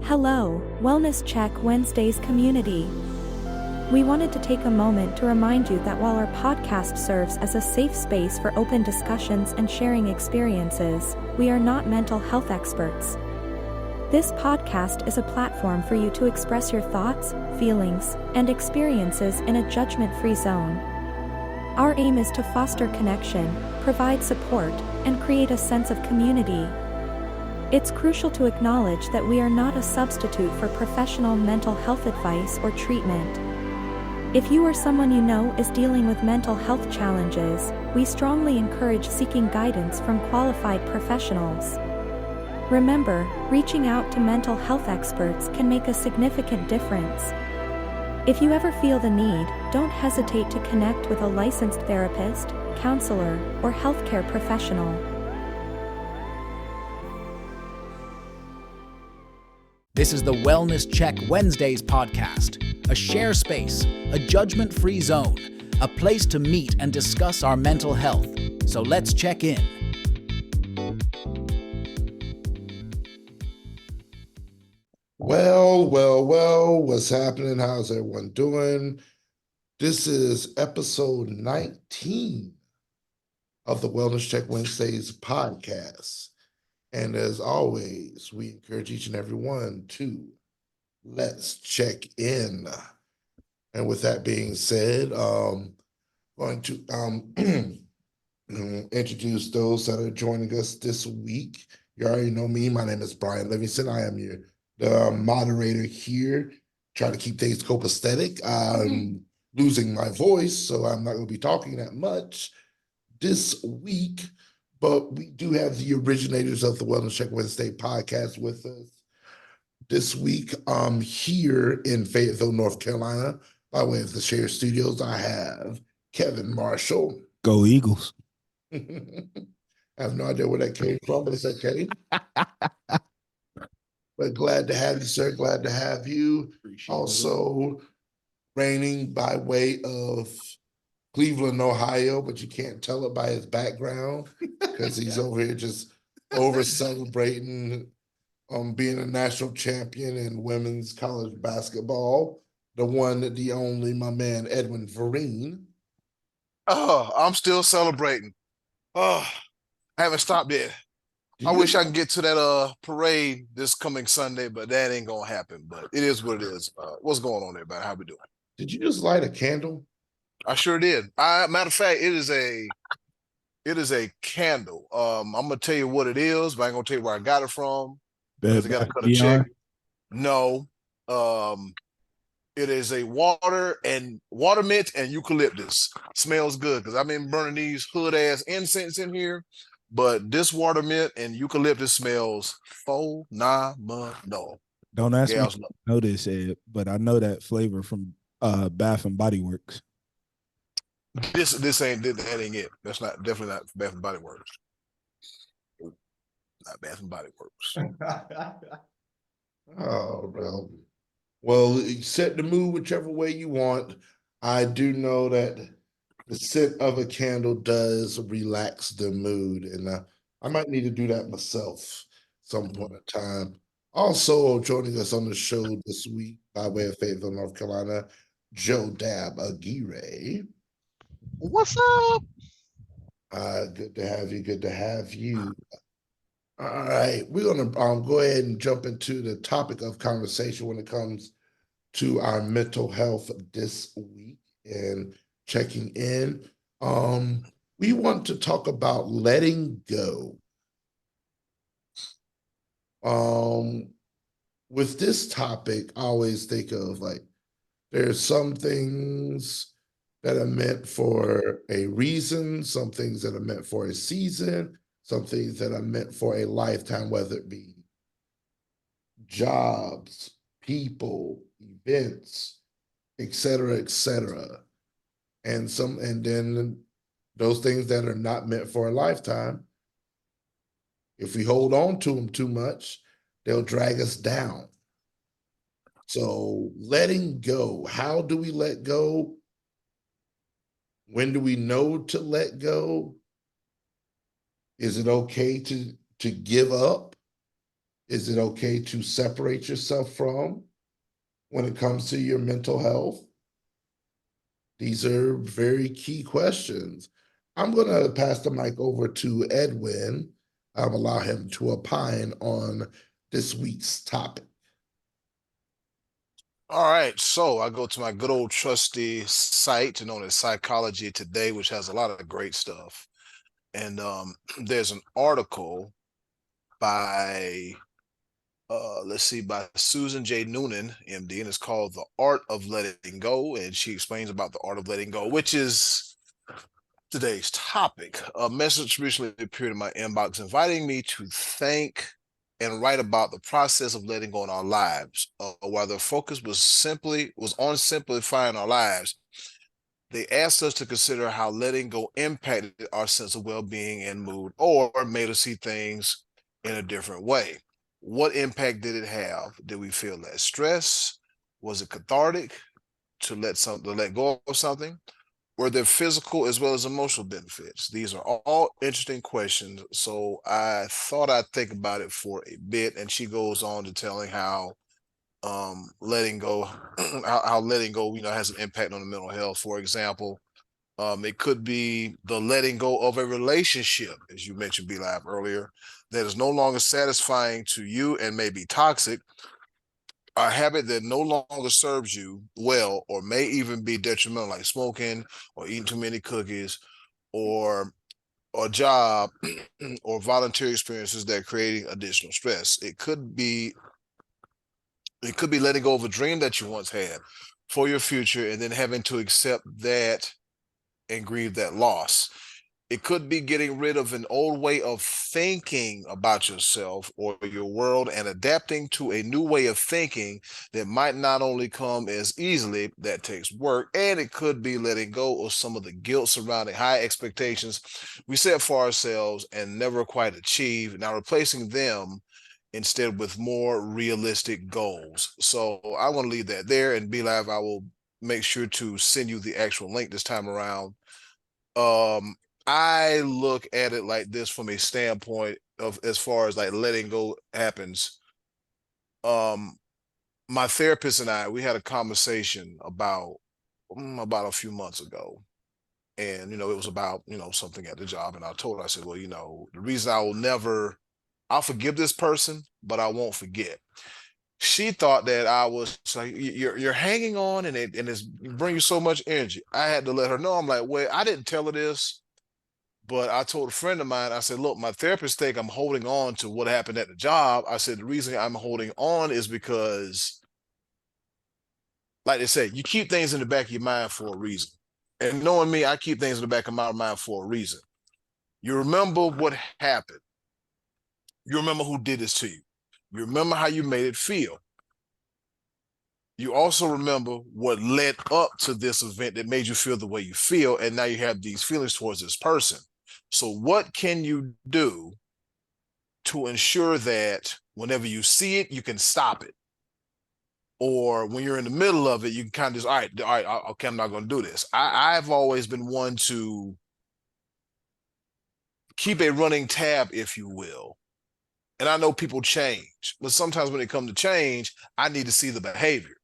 Hello, Wellness Check Wednesdays community. We wanted to take a moment to remind you that while our podcast serves as a safe space for open discussions and sharing experiences, we are not mental health experts. This podcast is a platform for you to express your thoughts, feelings, and experiences in a judgment-free zone. Our aim is to foster connection, provide support, and create a sense of community. It's crucial to acknowledge that we are not a substitute for professional mental health advice or treatment. If you or someone you know is dealing with mental health challenges, we strongly encourage seeking guidance from qualified professionals. Remember, reaching out to mental health experts can make a significant difference. If you ever feel the need, don't hesitate to connect with a licensed therapist, counselor, or healthcare professional. This is the Wellness Check Wednesdays podcast, a share space, a judgment-free zone, a place to meet and discuss our mental health. So let's check in. Well, what's happening? How's everyone doing? This is episode 19 of the Wellness Check Wednesdays podcast. And as always, we encourage each and every one to let's check in. And with that being said, going to introduce those that are joining us this week. You already know me. My name is Brian Livingston. I am the moderator here. Try to keep things copacetic. I'm losing my voice, so I'm not going to be talking that much this week. But we do have the originators of the Wellness Check Wednesday podcast with us this week. Here in Fayetteville, North Carolina, by way of the Share Studios, I have Kevin Marshall. Go Eagles. I have no idea where that came from, but it's okay. But glad to have you, sir. Glad to have you. Appreciate also, reigning by way of Cleveland, Ohio, but you can't tell it by his background because he's over here just over celebrating being a national champion in women's college basketball. The one, the only, my man, Edwin Vereen. Oh, I'm still celebrating. Oh, I haven't stopped yet. I wish I could get to that parade this coming Sunday, but that ain't gonna happen. But it is what it is. What's going on there, man? How we doing? Did you just light a candle? I sure did. Matter of fact, it is a candle. I'm gonna tell you what it is, but I ain't gonna tell you where I got it from. Because I gotta cut a check. No. It is a water mint and eucalyptus. Smells good because I've been burning these hood ass incense in here, but this water mint and eucalyptus smells phenomenal. Don't ask me to know this, Ed, but I know that flavor from Bath and Body Works. That ain't it. That's definitely not Bath and Body Works. Not Bath and Body Works. Oh, well, set the mood whichever way you want. I do know that the scent of a candle does relax the mood, and I might need to do that myself some point in time. Also joining us on the show this week by way of Fayetteville, North Carolina, Joe Dab Aguirre. What's up? Good to have you. Good to have you. All right, we're going to go ahead and jump into the topic of conversation when it comes to our mental health this week and checking in. We want to talk about letting go. With this topic, I always think of there's some things that are meant for a reason, some things that are meant for a season, some things that are meant for a lifetime, whether it be jobs, people, events, et cetera, and then those things that are not meant for a lifetime, if we hold on to them too much, they'll drag us down. So letting go, how do we let go? When do we know to let go? Is it okay to give up? Is it okay to separate yourself from when it comes to your mental health? These are very key questions. I'm going to pass the mic over to Edwin. Allow him to opine on this week's topic. All right, so I go to my good old trusty site known as Psychology Today, which has a lot of great stuff. And there's an article by by Susan J. Noonan, MD, and it's called The Art of Letting Go. And she explains about the art of letting go, which is today's topic. A message recently appeared in my inbox inviting me to think and write about the process of letting go in our lives. While the focus was on simplifying our lives, they asked us to consider how letting go impacted our sense of well-being and mood, or made us see things in a different way. What impact did it have? Did we feel less stress? Was it cathartic to let go of something? Were there physical as well as emotional benefits? These are all interesting questions. So I thought I'd think about it for a bit. And she goes on to telling how letting go, how letting go, has an impact on the mental health. For example, it could be the letting go of a relationship, as you mentioned, B-Lab, earlier, that is no longer satisfying to you and may be toxic, a habit that no longer serves you well or may even be detrimental, like smoking or eating too many cookies, or a job or volunteer experiences that are creating additional stress. It could be letting go of a dream that you once had for your future and then having to accept that and grieve that loss. It could be getting rid of an old way of thinking about yourself or your world and adapting to a new way of thinking that might not only come as easily, that takes work. And it could be letting go of some of the guilt surrounding high expectations we set for ourselves and never quite achieve. Now replacing them instead with more realistic goals. So I want to leave that there, and Be Live, I will make sure to send you the actual link this time around. I look at it like this from a standpoint of, as far as like letting go happens. My therapist and we had a conversation about a few months ago. And, it was about, something at the job. And I told her, I said, well, the reason I'll forgive this person, but I won't forget. She thought that I was like, you're hanging on and it's bring you so much energy. I had to let her know. I'm like, well, I didn't tell her this, but I told a friend of mine, I said, look, my therapist think I'm holding on to what happened at the job. I said, the reason I'm holding on is because, like they say, you keep things in the back of your mind for a reason. And knowing me, I keep things in the back of my mind for a reason. You remember what happened. You remember who did this to you. You remember how you made it feel. You also remember what led up to this event that made you feel the way you feel, and now you have these feelings towards this person. So what can you do to ensure that whenever you see it, you can stop it? Or when you're in the middle of it, you can kind of just, all right, okay, I'm not going to do this. I've always been one to keep a running tab, if you will. And I know people change, but sometimes when it comes to change, I need to see the behavior.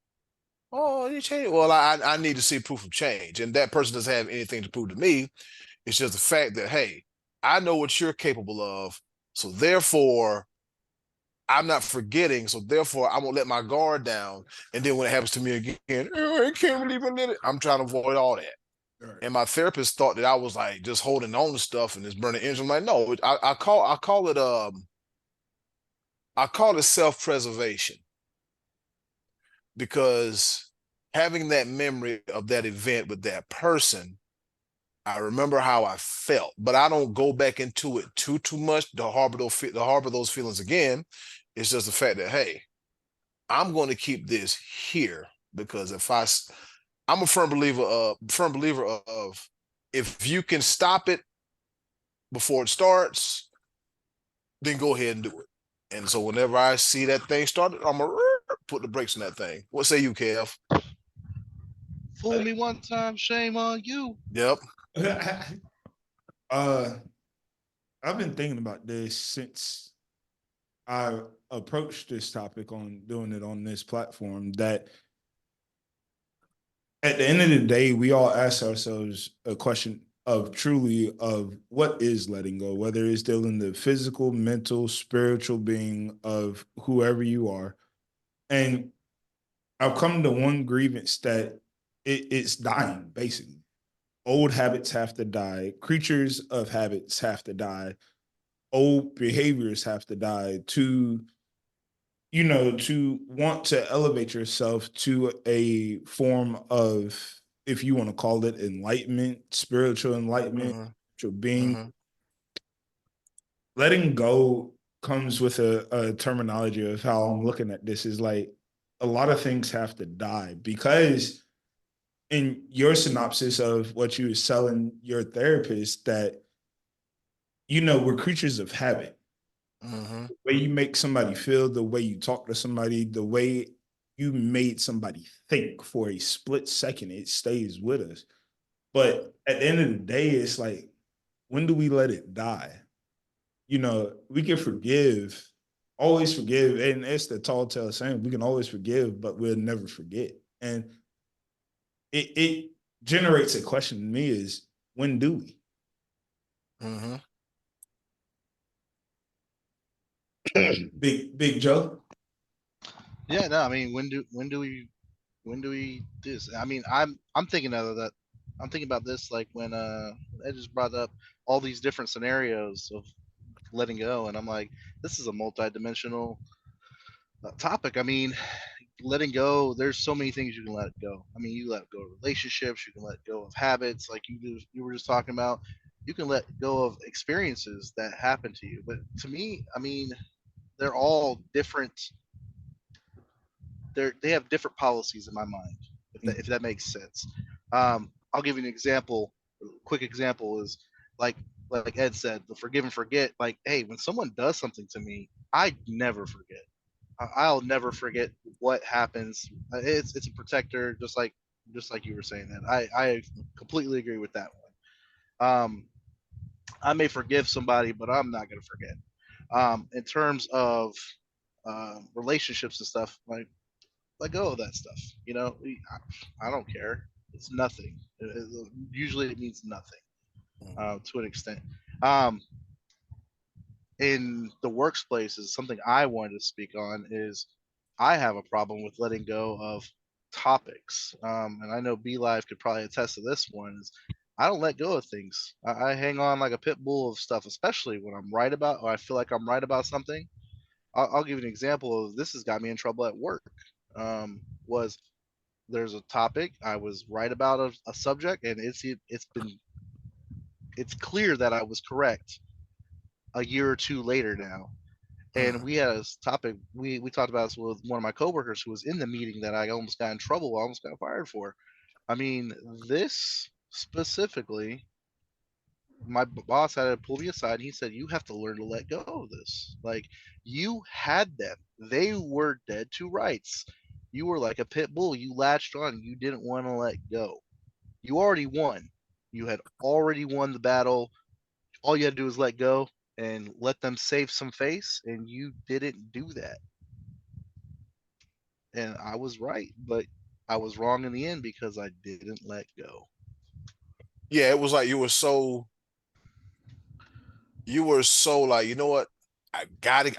Oh, you changed. Well, I need to see proof of change. And that person doesn't have anything to prove to me. It's just the fact that, hey, I know what you're capable of. So therefore, I'm not forgetting. So therefore, I won't let my guard down. And then when it happens to me again, oh, I can't believe I did it. I'm trying to avoid all that. Right. And my therapist thought that I was like just holding on to stuff and just burning energy. I'm like, no, I call it self-preservation, because having that memory of that event with that person, I remember how I felt, but I don't go back into it too much to harbor those feelings again. It's just the fact that, hey, I'm going to keep this here, because I'm a firm believer of if you can stop it before it starts, then go ahead and do it. And so whenever I see that thing started, I'm gonna put the brakes on that thing. What say you, Kev? Fool me one time, shame on you. Yep. I've been thinking about this since I approached this topic on doing it on this platform, that at the end of the day, we all ask ourselves a question of truly of what is letting go, whether it's dealing the physical, mental, spiritual being of whoever you are. And I've come to one grievance that it's dying, basically. Old habits have to die. Creatures of habits have to die. Old behaviors have to die to want to elevate yourself to a form of, if you want to call it enlightenment, spiritual enlightenment, spiritual being. Letting go comes with a terminology of how I'm looking at this is like a lot of things have to die, because in your synopsis of what you was telling your therapist, that we're creatures of habit. Mm-hmm. The way you make somebody feel, the way you talk to somebody, the way you made somebody think for a split second, it stays with us. But at the end of the day, it's like, when do we let it die? We can forgive, always forgive. And it's the tall tale saying, we can always forgive, but we'll never forget. And it generates a question to me is, when do we? Mm-hmm. Big Joe? Yeah, no, I mean, when do we do this? I mean, I'm thinking of that. I'm thinking about this like when Ed just brought up all these different scenarios of letting go, and I'm like, this is a multi-dimensional topic. I mean, letting go, there's so many things you can let go. I mean, you let go of relationships, you can let go of habits, like you were just talking about. You can let go of experiences that happen to you. But to me, I mean, they're all different. They have different policies in my mind, if that makes sense. I'll give you an example. A quick example is like like Ed said, the forgive and forget. Like, hey, when someone does something to me, I never forget. I'll never forget what happens. It's a protector, just like you were saying. That I completely agree with that one. I may forgive somebody, but I'm not gonna forget. In terms of relationships and stuff, like let go of that stuff. I don't care. It's nothing. Usually, it means nothing to an extent. Um, in the workplace is something I wanted to speak on is I have a problem with letting go of topics. And I know B Live could probably attest to this one is I don't let go of things. I hang on like a pit bull of stuff, especially when I'm right about or I feel like I'm right about something. I'll give you an example of this has got me in trouble at work. Was there's a topic I was right about a subject and it's clear that I was correct a year or two later now, and we had a topic we talked about this with one of my coworkers who was in the meeting that I almost got in trouble, almost got fired for. I mean, this specifically, my boss had to pull me aside and he said, you have to learn to let go of this. Like, you had them, they were dead to rights. You were like a pit bull, you latched on, you didn't want to let go. You already won. You had already won the battle. All you had to do is let go and let them save some face, and you didn't do that. And I was right, but I was wrong in the end because I didn't let go. Yeah, it was like you were so like, you know what? I gotta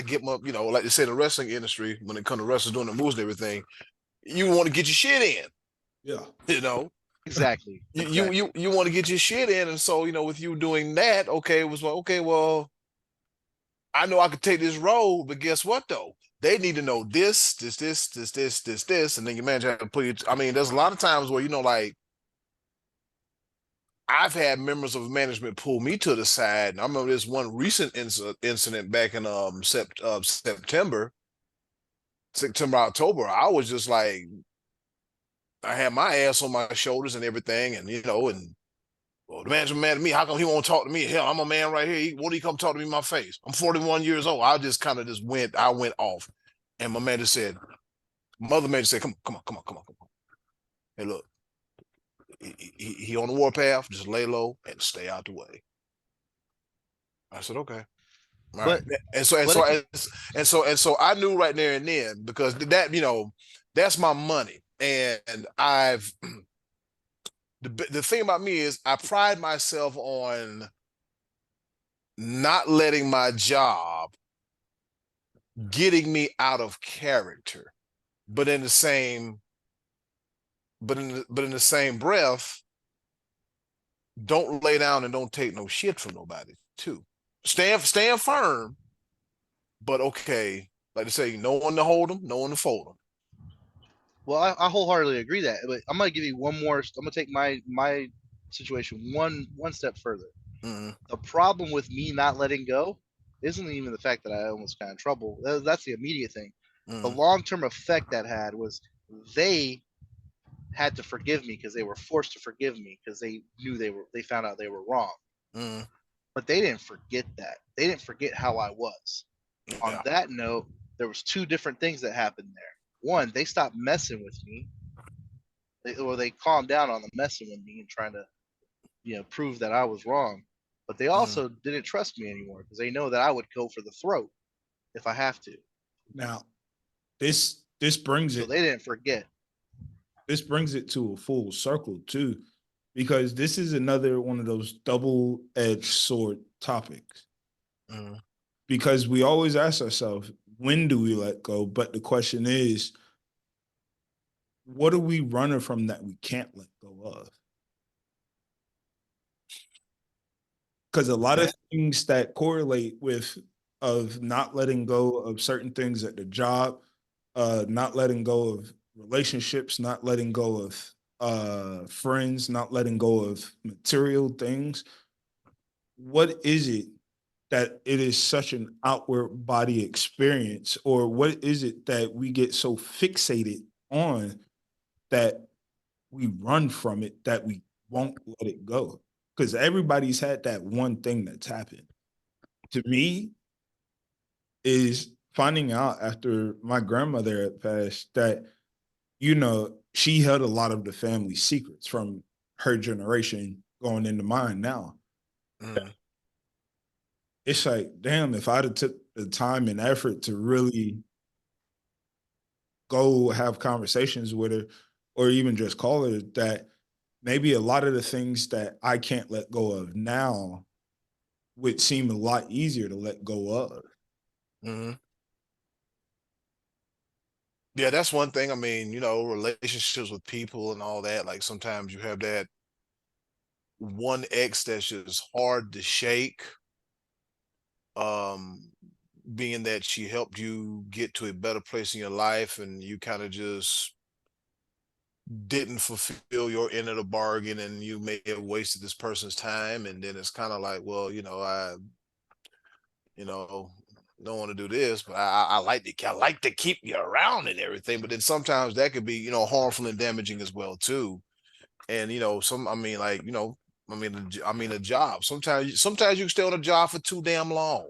get my, like they say in the wrestling industry, when it comes to wrestlers doing the moves and everything, you want to get your shit in, Yeah. you know. Exactly. You want to get your shit in, and so with you doing that, okay, it was like, okay, well, I know I could take this road, but guess what though? They need to know this, and then your manager have to put it. I mean, there's a lot of times where like I've had members of management pull me to the side, and I remember this one recent incident back in September, October. I was just like, I had my ass on my shoulders and everything, and well, the manager mad at me. How come he won't talk to me? Hell, I'm a man right here. Won't he come talk to me in my face? I'm 41 years old. I just kind of I went off. And my manager said, mother manager said, come on. Hey, look, he on the warpath. Just lay low and stay out the way. I said, okay. Right. But And so I knew right there and then, because that, that's my money. And the thing about me is I pride myself on not letting my job getting me out of character. But in the same but in the same breath, don't lay down and don't take no shit from nobody too. Stand firm, but okay, like they say, no one to hold them, no one to fold them. well, I wholeheartedly agree that. But I'm gonna give you one more. I'm gonna take my situation one step further. Mm-hmm. The problem with me not letting go isn't even the fact that I almost got in trouble. That's the immediate thing. The Mm-hmm. long-term effect that had was they had to forgive me because they were forced to forgive me because they knew they found out they were wrong. Mm-hmm. But they didn't forget that. They didn't forget how I was. On Yeah. that note, there was two different things that happened there. One, they stopped messing with me, they calmed down on the messing with me and trying to, prove that I was wrong. But they Mm-hmm. also didn't trust me anymore because they know that I would go for the throat if I have to. Now, this brings So it they didn't forget. this brings it to a full circle too, because this is another one of those double-edged sword topics. Mm-hmm. Because we always ask ourselves, when do we let go? But the question is, what are we running from that we can't let go of? Because a lot of things that correlate with of not letting go of certain things at the job, not letting go of relationships, not letting go of friends, not letting go of material things. What is it that it is such an outward body experience, or what is it that we get so fixated on that we run from it, that we won't let it go? Because everybody's had that one thing that's happened. To me, is finding out after my grandmother had passed that, she held a lot of the family secrets from her generation going into mine now. Mm-hmm. It's like, damn, if I'd have took the time and effort to really go have conversations with her, or even just call her, that maybe a lot of the things that I can't let go of now would seem a lot easier to let go of. Mm-hmm. Yeah, that's one thing. I mean, relationships with people and all that. Like sometimes you have that one ex that's just hard to shake. Um, being that she helped you get to a better place in your life, and you kind of just didn't fulfill your end of the bargain, and you may have wasted this person's time, and then it's kind of like, well, I don't want to do this, but I like to keep you around and everything. But then sometimes that could be, harmful and damaging as well too. And some, I mean, like, a job. Sometimes you can stay on a job for too damn long.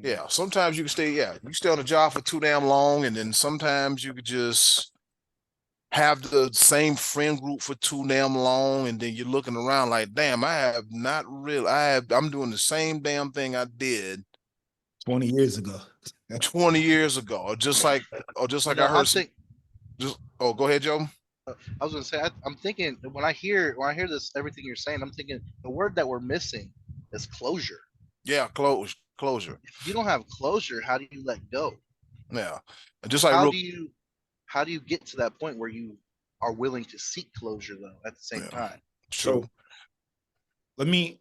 Yeah, sometimes you can stay. Yeah, you stay on a job for too damn long, and then sometimes you could just have the same friend group for too damn long, and then you're looking around like, damn, I have not really. I'm doing the same damn thing I did 20 years ago. 20 years ago, or just like I heard I'm some. think Just go ahead, Joe. I was gonna say I'm thinking when I hear this everything you're saying, I'm thinking the word that we're missing is closure. Yeah, closure. If you don't have closure, how do you let go? Yeah, and just like How real. do you how do you get to that point where you are willing to seek closure though at the same Yeah, time? true. So let me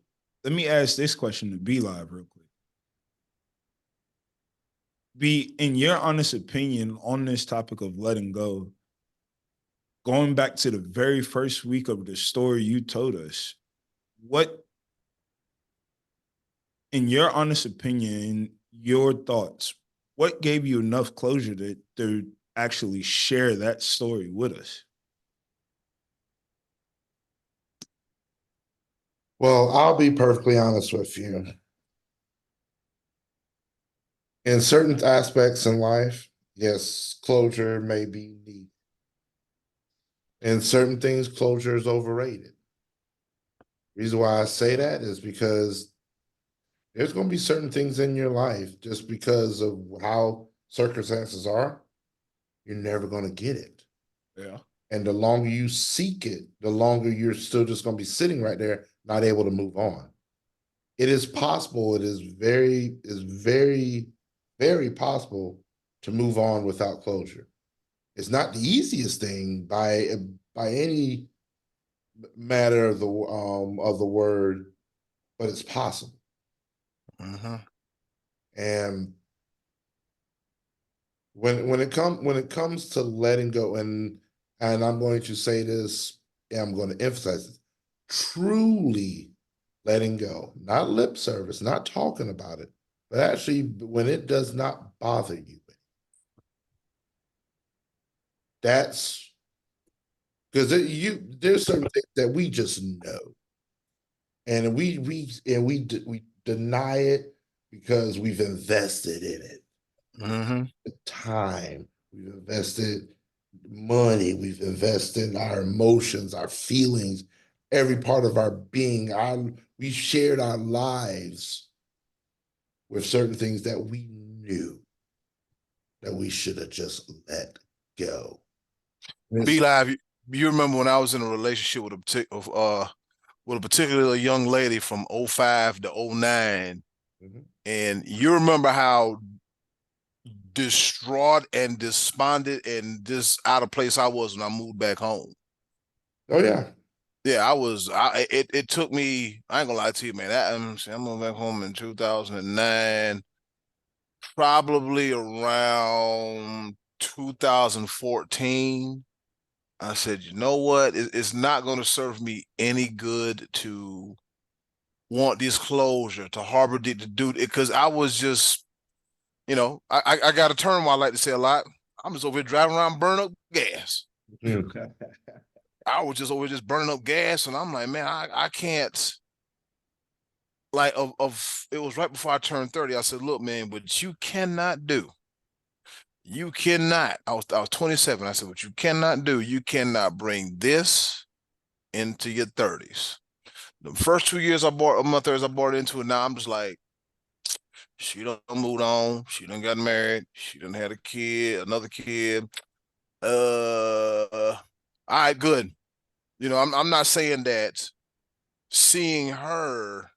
ask this question to Be Live real quick. Be, in your honest opinion on this topic of letting go, going back to the very first week of the story you told us, what, in your honest opinion, your thoughts, what gave you enough closure to actually share that story with us? Well, I'll be perfectly honest with you. In certain aspects in life, yes, closure may be needed. In certain things, closure is overrated. Reason why I say that is because There's going to be certain things in your life just because of how circumstances are, you're never going to get it. Yeah. And the longer you seek it, the longer you're still just going to be sitting right there, not able to move on. It is possible. It is very, very possible to move on without closure. It's not the easiest thing by any matter of the word, but it's possible. Mm-hmm. And when it comes to letting go, and I'm going to say this, and I'm going to emphasize this, truly letting go, not lip service, not talking about it, but actually when it does not bother you. That's because there's certain things that we just know, and we deny it because we've invested in it. Mm-hmm. The time we've invested, money we've invested, our emotions, our feelings, every part of our being. We shared our lives with certain things that we knew that we should have just let go. Be Live, you remember when I was in a relationship with a particular young lady from 05 to 09, Mhm. and you remember how distraught and despondent and just out of place I was when I moved back home. Oh yeah. Yeah, I was. It took me. I ain't gonna lie to you, man. I moved back home in 2009, probably around 2014. I said, you know what? It's not going to serve me any good to want this closure, to harbor to do it, because I was just, I got a term I like to say a lot. I'm just over here driving around burning up gas. Mm. I was just over here just burning up gas, and I'm like, man, I can't. Like it was right before I turned 30. I said, look, man, what you cannot do, you cannot. I was 27. I said, what you cannot do, you cannot bring this into your 30s. The first 2 years of my 30s, I bought into it. Now I'm just like, she done moved on. She done got married. She done had a kid, another kid. All right, good. I'm not saying that seeing her,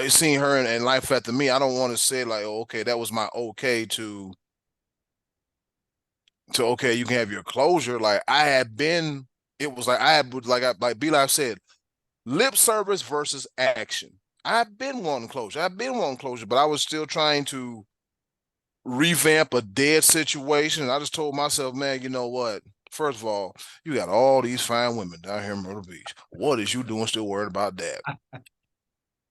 seeing her in life after me, I don't want to say like, oh, okay, that was my okay to okay, you can have your closure. Like I had been, it was like I had like B Live said, lip service versus action. I've been wanting closure, but I was still trying to revamp a dead situation. And I just told myself, man, you know what? First of all, you got all these fine women down here in Myrtle Beach. What is you doing still worried about that?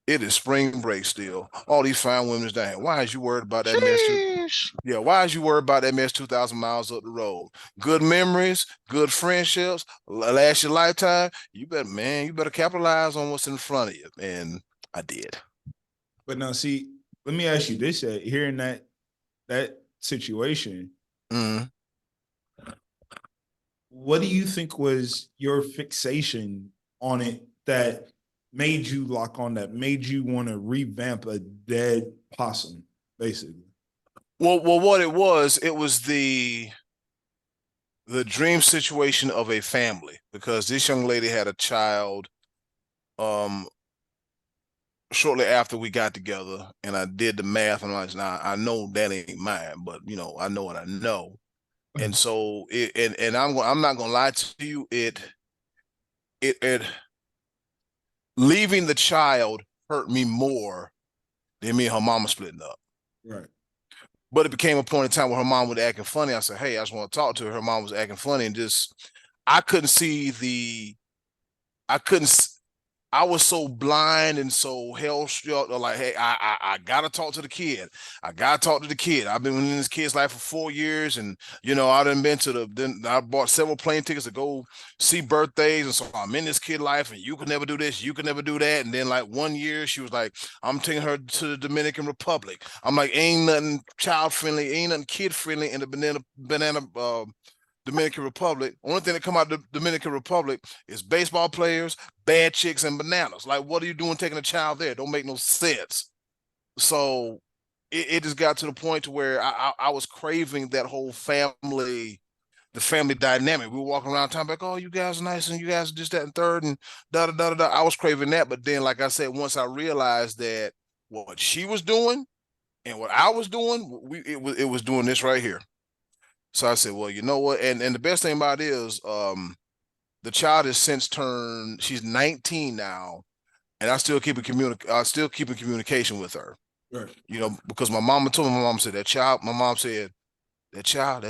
It is spring break still. All these fine women down here. Why is you worried about that mess too? Yeah, why is you worried about that mess 2,000 miles up the road? Good memories, good friendships, last your lifetime. You better capitalize on what's in front of you. And I did. But now, see, let me ask you this: hearing that situation, Mm. what do you think was your fixation on it that made you lock on, that made you want to revamp a dead possum, basically? Well, what it was the dream situation of a family, because this young lady had a child um shortly after we got together, and I did the math, and I was like, nah, I know that ain't mine, but I know what I know. And so I'm not gonna lie to you, it leaving the child hurt me more than me and her mama splitting up. Right. But it became a point in time where her mom was acting funny. I said, hey, I just want to talk to her. Her mom was acting funny, and just I couldn't see I couldn't I was so blind and so hell struck. Like, hey, I gotta talk to the kid. I gotta talk to the kid. I've been in this kid's life for 4 years, and I done been to then I bought several plane tickets to go see birthdays, and so I'm in this kid life, and you can never do this, you can never do that. And then like 1 year, she was like, I'm taking her to the Dominican Republic. I'm like, ain't nothing child friendly, ain't nothing kid friendly in the banana Dominican Republic. Only thing that come out of the Dominican Republic is baseball players, bad chicks, and bananas. Like, what are you doing taking a child there? Don't make no sense. So it just got to the point to where I was craving that whole family, the family dynamic. We were walking around talking like, oh, you guys are nice and you guys are just that and third and da da da da. I was craving that, but then, like I said, once I realized that what she was doing and what I was doing, it was doing this right here. So I said, well, you know what? And the best thing about it is, the child has since turned. She's 19 now, and I still keep in communication with her. Right. You know, because my mama told me, my mom said that child. My mom said that child,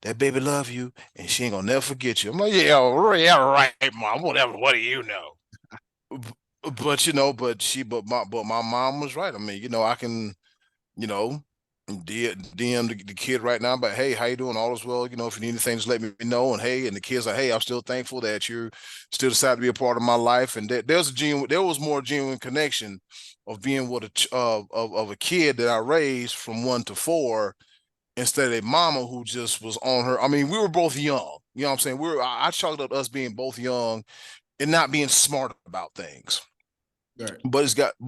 that baby love you, and she ain't gonna never forget you. I'm like, yeah, right, mom. Whatever. What do you know? But you know, but my mom was right. I mean, you know, I can, you know, DM the kid right now, but hey, how you doing? All is well. You know, if you need anything, just let me know. And hey, and the kid's like, hey, I'm still thankful that you still decided to be a part of my life. And there was more genuine connection of being with of a kid that I raised from 1 to 4 instead of a mama who just was on her. I mean, we were both young. You know what I'm saying? I chalked up us being both young and not being smart about things. Right. But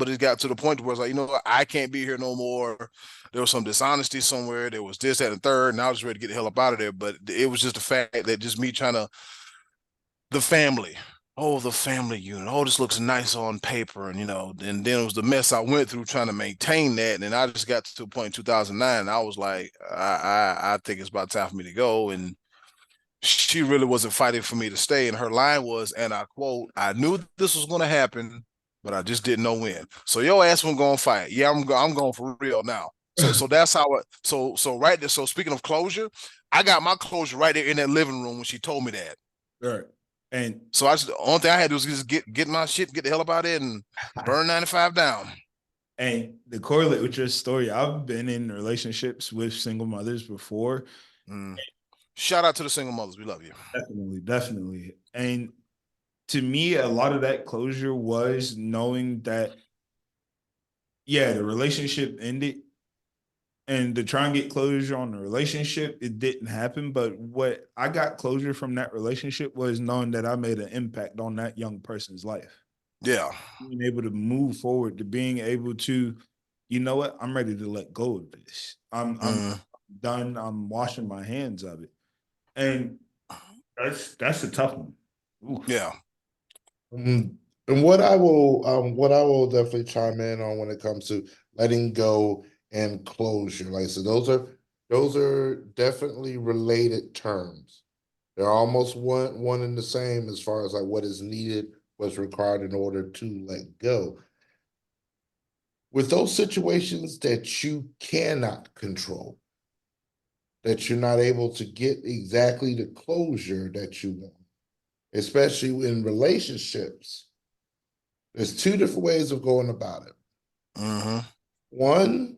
it got to the point where it's like, you know what, I can't be here no more. There was some dishonesty somewhere. There was this, that, and third, and I was ready to get the hell up out of there. But it was just the fact that just me trying to the family. Oh, the family unit. Oh, this looks nice on paper, and you know, and then it was the mess I went through trying to maintain that. And I just got to a point in 2009. I was like, I think it's about time for me to go. And she really wasn't fighting for me to stay. And her line was, and I quote, I knew this was going to happen, but I just didn't know when. So your ass wasn't going to fight. Yeah, I'm going for real now. So that's how it, so right there. So speaking of closure, I got my closure right there in that living room when she told me that. Right. And so the only thing I had to do was just get my shit, get the hell up out of there and burn 95 down. And to correlate with your story, I've been in relationships with single mothers before. Shout out to the single mothers. We love you. Definitely. And to me, a lot of that closure was knowing that, yeah, the relationship ended. And to try and get closure on the relationship, it didn't happen. But what I got closure from that relationship was knowing that I made an impact on that young person's life. Yeah. Being able to move forward, to being able to, you know what, I'm ready to let go of this. I'm done. I'm washing my hands of it. And that's a tough one. Oof. Yeah. And what I will definitely chime in on when it comes to letting go and closure, like I said, those are definitely related terms. They're almost one and the same as far as like what is needed, what's required in order to let go. With those situations that you cannot control, that you're not able to get exactly the closure that you want, especially in relationships, there's two different ways of going about it. One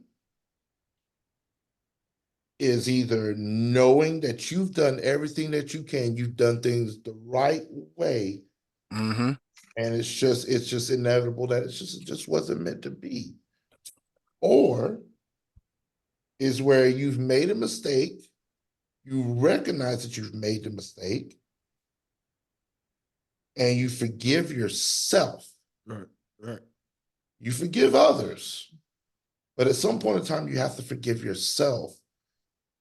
is either knowing that you've done everything that you can, you've done things the right way, and it's just inevitable that it just wasn't meant to be. Or is where you've made a mistake, you recognize that you've made the mistake, and you forgive yourself. Right. You forgive others, but at some point in time, you have to forgive yourself,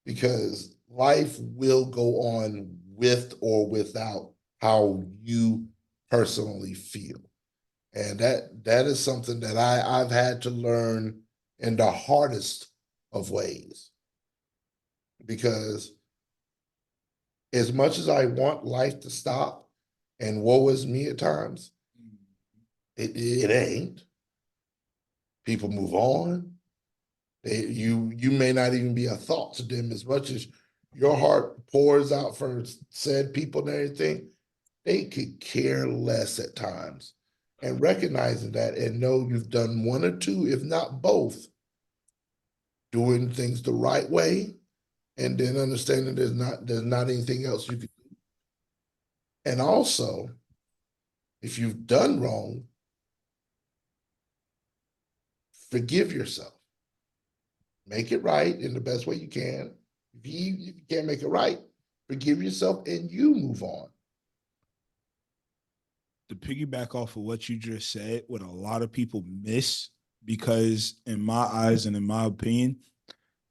because life will go on with or without how you personally feel. And that is something that I've had to learn in the hardest of ways. Because as much as I want life to stop, and woe is me at times, it ain't. People move on. You may not even be a thought to them. As much as your heart pours out for said people and everything, they could care less at times. And recognizing that and know you've done one or two, if not both, doing things the right way, and then understanding there's not anything else you can do. And also, if you've done wrong, forgive yourself. Make it right in the best way you can. If you can't make it right, forgive yourself, and you move on. To piggyback off of what you just said, what a lot of people miss, because in my eyes and in my opinion,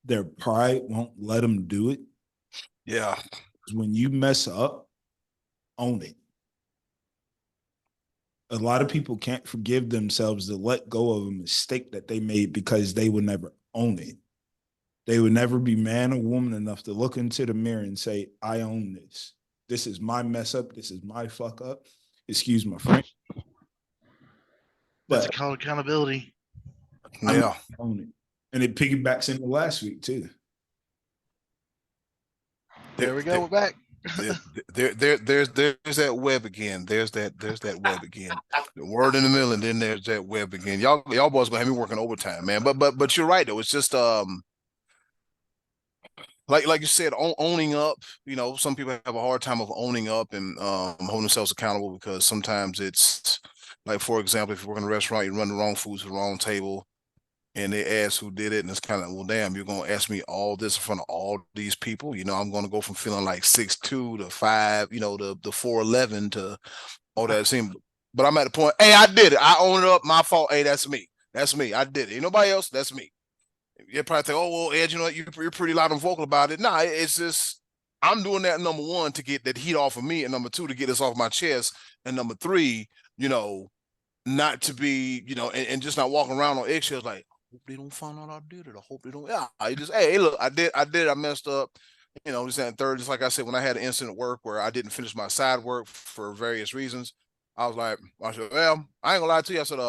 their pride won't let them do it. Yeah. When you mess up, own it. A lot of people can't forgive themselves to let go of a mistake that they made because they would never own it. They would never be man or woman enough to look into the mirror and say, I own this. This is my mess up. This is my fuck up. Excuse my French. That's accountability. Yeah. I own it. And it piggybacks into last week too. There we go. We're back. There's that web again. There's that web again. The word in the middle, and then there's that web again. Y'all boys gonna have me working overtime, man. But you're right though. It's just like you said, owning up. You know, some people have a hard time of owning up and holding themselves accountable, because sometimes it's like, for example, if you work in a restaurant, you run the wrong food to the wrong table, and they ask who did it, and it's kind of, well, damn, you're gonna ask me all this in front of all these people. You know, I'm gonna go from feeling like 6'2" to 5, you know, the 4'11" to all that seemed. But I'm at the point, hey, I did it. I own it up. My fault. Hey, that's me. That's me. I did it. Ain't nobody else. That's me. You probably think, oh, well, Ed, you know, you're pretty loud and vocal about it. Nah, it's just, I'm doing that, number one, to get that heat off of me, and number two, to get this off my chest, and number three, you know, not to be, you know, and just not walking around on eggshells like, I hope they don't find out I did it. I hope they don't. Yeah, I just, hey, look, I did it. I messed up. You know, this and third, just like I said, when I had an incident at work where I didn't finish my side work for various reasons, I was like, I said, well, I ain't gonna lie to you. I said,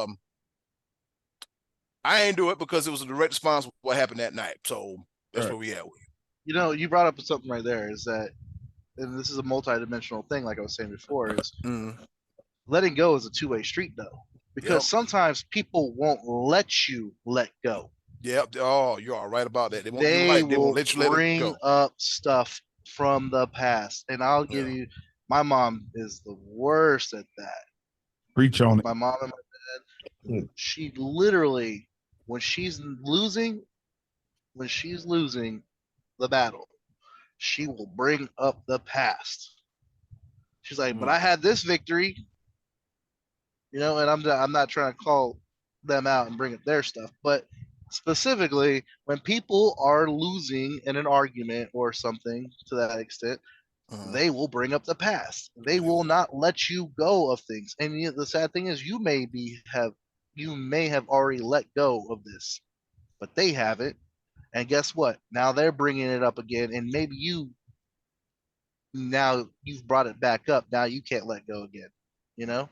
I ain't do it because it was a direct response to what happened that night. So that's where we at with. You know, you brought up something right there, is that, and this is a multi-dimensional thing, like I was saying before, is letting go is a two-way street, though, because sometimes people won't let you let go. Yep. Oh, you are right about that. They will let you bring up stuff from the past, and I'll give you, my mom is the worst at that. Preach on it. My mom and my dad, she literally, when she's losing the battle, she will bring up the past. She's like, but I had this victory, you know, and I'm not trying to call them out and bring up their stuff, but specifically when people are losing in an argument or something to that extent, they will bring up the past. They will not let you go of things. And the sad thing is, you may have already let go of this, but they haven't. And guess what? Now they're bringing it up again, and maybe now you've brought it back up. Now you can't let go again. You know?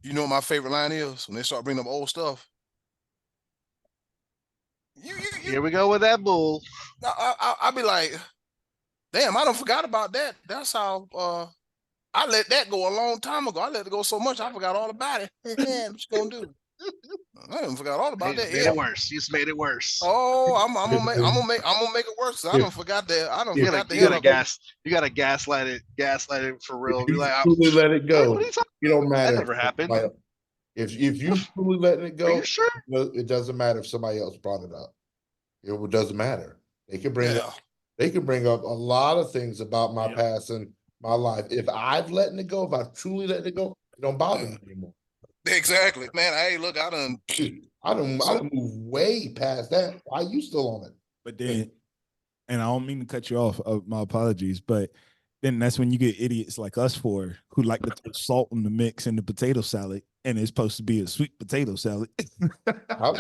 You know what my favorite line is? When they start bringing up old stuff. Here we go with that bull. I'll be like, damn, I done forgot about that. That's how I let that go a long time ago. I let it go so much I forgot all about it. What you gonna do? I done forgot all about that. Made it worse. You just made it worse. Oh, I'm gonna make it worse. I don't forgot that. I don't forgot that. You gotta gaslight it for real. Be like, truly let it go. What are you talking It don't matter. That never happened. Like, if you truly letting it go, are you sure? It doesn't matter if somebody else brought it up. It doesn't matter. They can bring up a lot of things about my past and my life. If I've letting it go, if I've truly letting it go, it don't bother me anymore. Exactly, man. Hey, look, I done moved way past that. Why are you still on it? But then, and I don't mean to cut you off. My apologies, but then that's when you get idiots like us who like to throw salt in the mix in the potato salad, and it's supposed to be a sweet potato salad. I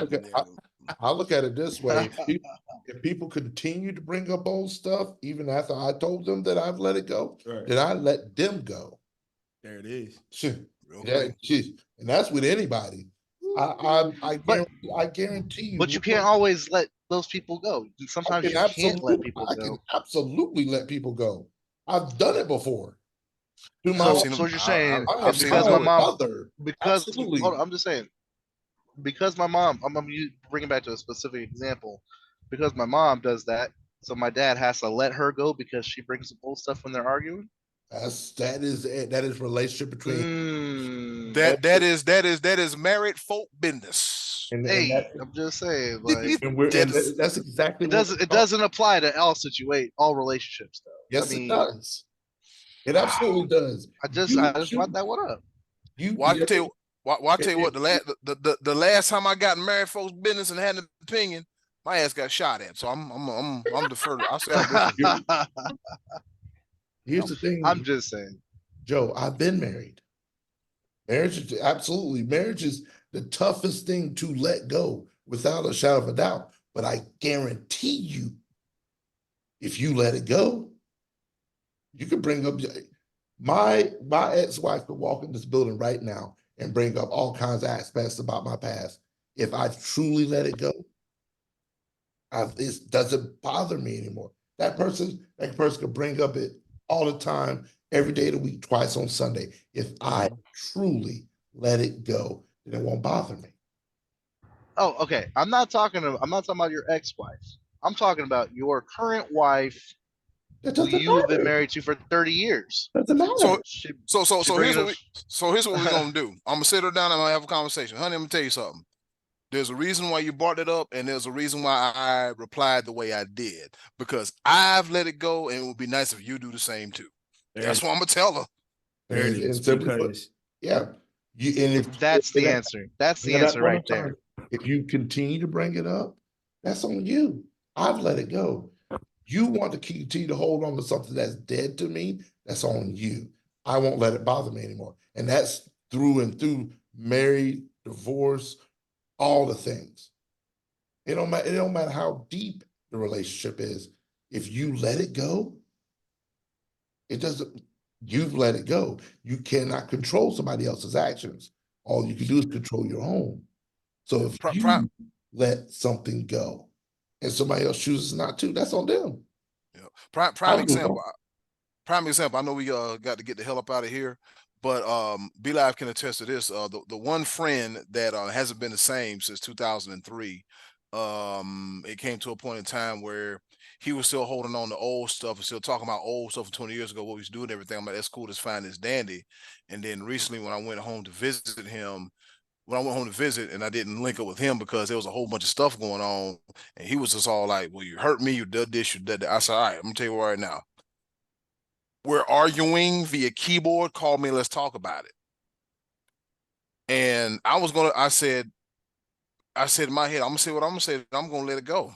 look at it this way: if people continue to bring up old stuff, even after I told them that I've let it go, then I let them go. There it is. And that's with anybody. I guarantee you. But you can't always let those people go. Sometimes you can't let people go. I can absolutely let people go. I've done it before. So what you're saying? Because my mom. I'm just saying. Because my mom. I'm bringing back to a specific example. Because my mom does that, so my dad has to let her go because she brings up old stuff when they're arguing. That is relationship between that is married folk business. I'm just saying, like, that's exactly it doesn't apply to all relationships though. Yes, I mean, it does. It absolutely does. I just brought that one up. Well, I tell you, I tell you what, the last time I got in married folks' business and had an opinion, my ass got shot at. So I'm deferred. I say I'm deferred. Here's the thing. I'm just saying, Joe, I've been married. Marriage is the toughest thing to let go without a shadow of a doubt. But I guarantee you, if you let it go, you can bring up my ex-wife could walk in this building right now and bring up all kinds of aspects about my past. If I truly let it go, it doesn't bother me anymore. That person could bring up it all the time, every day of the week, twice on Sunday. If I truly let it go, then it won't bother me. oh, okay. I'm not talking about your ex-wife. I'm talking about your current wife who you've been married to for 30 years. Doesn't matter. So here's what we're gonna do. I'm gonna sit her down and I'm gonna have a conversation. Honey, I'm gonna tell you something. There's a reason why you brought it up, and there's a reason why I replied the way I did. Because I've let it go, and it would be nice if you do the same too. That's what I'm gonna tell her. There it is. Because, yeah. That's the answer. That's the answer right there. If you continue to bring it up, that's on you. I've let it go. You want to continue to hold on to something that's dead to me, that's on you. I won't let it bother me anymore. And that's through and through, married, divorce, all the things. It don't matter how deep the relationship is. If you let it go, you've let it go. You cannot control somebody else's actions. All you can do is control your own. So if you let something go and somebody else chooses not to, that's on them. Yeah. Prime example. I know we got to get the hell up out of here, but Be Live can attest to this. The one friend that hasn't been the same since 2003. It came to a point in time where he was still holding on to old stuff and still talking about old stuff from 20 years ago, what we was doing, everything. I'm like, that's cool, that's fine, that's dandy. And then recently, when I went home to visit him, and I didn't link up with him because there was a whole bunch of stuff going on, and he was just all like, well, you hurt me, you did this, you did that. I said, all right, I'm gonna tell you right now. We're arguing via keyboard, call me, let's talk about it. And I said in my head, I'm gonna say what I'm gonna say, I'm gonna let it go.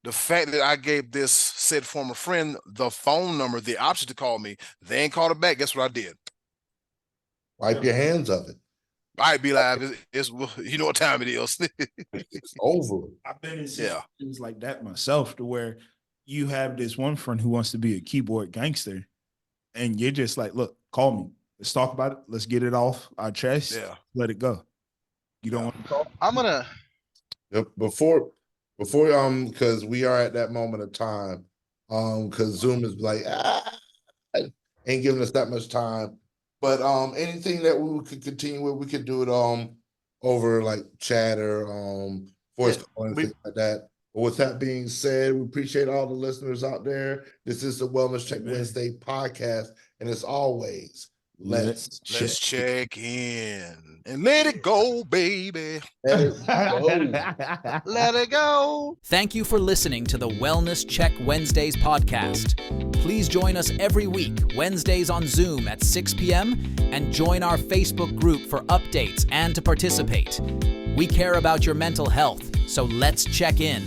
The fact that I gave this said former friend the phone number, the option to call me, they ain't called it back. Guess what I did? Wipe your hands of it. All right, Be Live. It's you know what time it is. It's over. I've been in situations like that myself, to where you have this one friend who wants to be a keyboard gangster, and you're just like, look, call me. Let's talk about it. Let's get it off our chest. Yeah. Let it go. You don't want to talk? I'm gonna before because we are at that moment of time. Because Zoom is like, ain't giving us that much time. But anything that we could continue with, we could do it over like chat or voice call and things like that. But with that being said, we appreciate all the listeners out there. This is the Wellness Check Wednesday podcast, and as always, let's check in and let it go, baby. Let it go. Let it go. Thank you for listening to the Wellness Check Wednesdays podcast. Please join us every week, Wednesdays on Zoom at 6 p.m. and join our Facebook group for updates and to participate. We care about your mental health, so let's check in.